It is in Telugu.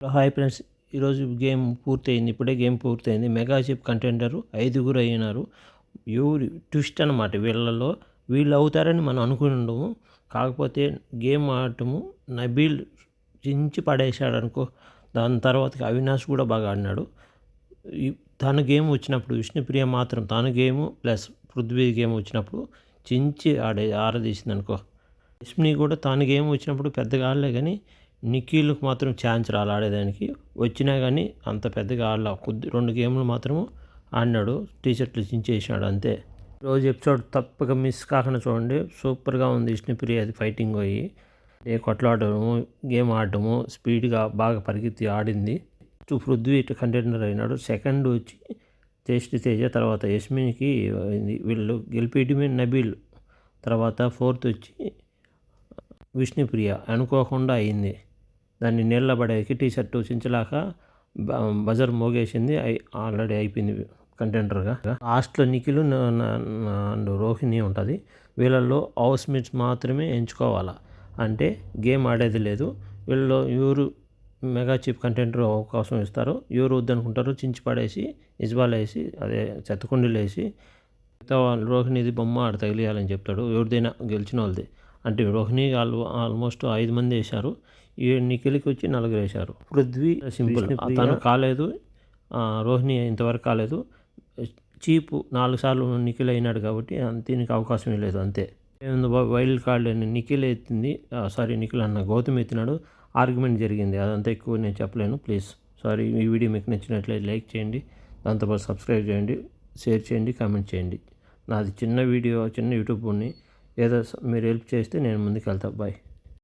హాయ్ ఫ్రెండ్స్, ఈరోజు గేమ్ పూర్తయింది. ఇప్పుడే గేమ్ పూర్తయింది. మెగా చిప్ కంటెండరు 5 అయినారు. ఎవరు ట్విస్ట్ అనమాట. వీళ్ళు అవుతారని మనం అనుకుని ఉండము. కాకపోతే గేమ్ ఆడటము నబీల్ చించి పడేశాడు అనుకో. దాని తర్వాతకి అవినాష్ కూడా బాగా ఆడినాడు. తన గేమ్ వచ్చినప్పుడు విష్ణుప్రియ మాత్రం తన గేము ప్లస్ పృథ్వీ గేమ్ వచ్చినప్పుడు చించి ఆరదీసింది అనుకో. యష్మి కూడా తన గేమ్ వచ్చినప్పుడు పెద్దగా ఆడలే, కానీ నిఖిల్కి మాత్రం ఛాన్స్ రాలి ఆడేదానికి. వచ్చినా కానీ అంత పెద్దగా ఆడలే. 2 గేమ్లు మాత్రము ఆడినాడు. టీషర్ట్లు చించేసినాడు అంతే. రోజు ఎపిసోడ్ తప్పక మిస్ కాకుండా చూడండి. సూపర్గా ఉంది. విష్ణుప్రియ అది ఫైటింగ్ పోయి కొట్లాడము, గేమ్ ఆడటము, స్పీడ్గా బాగా పరిగెత్తి ఆడింది. పృథ్వీ కంటెండర్ అయినాడు. సెకండ్ వచ్చి టేస్ట్ తేజ, తర్వాత యష్మికి వీళ్ళు గెలిపేయడమే నబీల్. తర్వాత ఫోర్త్ వచ్చి విష్ణుప్రియ అనుకోకుండా అయింది. దాన్ని నీళ్ళ పడేకి టీషర్టు చించలాక బజర్ మోగేసింది. ఆల్రెడీ అయిపోయింది కంటెండర్గా. లాస్ట్లో నిఖిల్ అండ్ రోహిణి ఉంటుంది. వీళ్ళల్లో హౌస్ మేట్స్ మాత్రమే ఎంచుకోవాలా, అంటే గేమ్ ఆడేది లేదు. వీళ్ళలో ఎవరు మెగా చిప్ కంటెండర్ అవకాశం ఇస్తారో, ఎవరు వద్దనుకుంటారో చించి పడేసి ఇజ్బాల్ వేసి అదే చెత్తకుండీలు వేసి రోహిణిది బొమ్మ ఆడ తగిలియాలని చెప్తాడు. ఎవరిదైనా గెలిచిన వాళ్ళది. అంటే రోహిణి ఆల్మోస్ట్ 5 మంది వేశారు. ఈ నిఖిల్కి వచ్చి 4 వేశారు. పృథ్వీ సింపుల్, తను కాలేదు. రోహిణి ఇంతవరకు కాలేదు. చీపు 4 సార్లు నిఖిల్ అయినాడు కాబట్టి దీనికి అవకాశం లేదు అంతే. వైల్డ్ కార్డ్ అని నిఖిల్ ఎత్తింది. నిఖిల్ అన్న గౌతమ్ ఎత్తినాడు. ఆర్గ్యుమెంట్ జరిగింది. అదంతా ఎక్కువ నేను చెప్పలేను. Please sorry. ఈ వీడియో మీకు నచ్చినట్లయితే లైక్ చేయండి, దాంతోపాటు సబ్స్క్రైబ్ చేయండి, షేర్ చేయండి, కామెంట్ చేయండి. నాది చిన్న వీడియో, చిన్న యూట్యూబ్ ఉంది. ఏదో మీరు హెల్ప్ చేస్తే నేను ముందుకు వెళ్తా. బాయ్.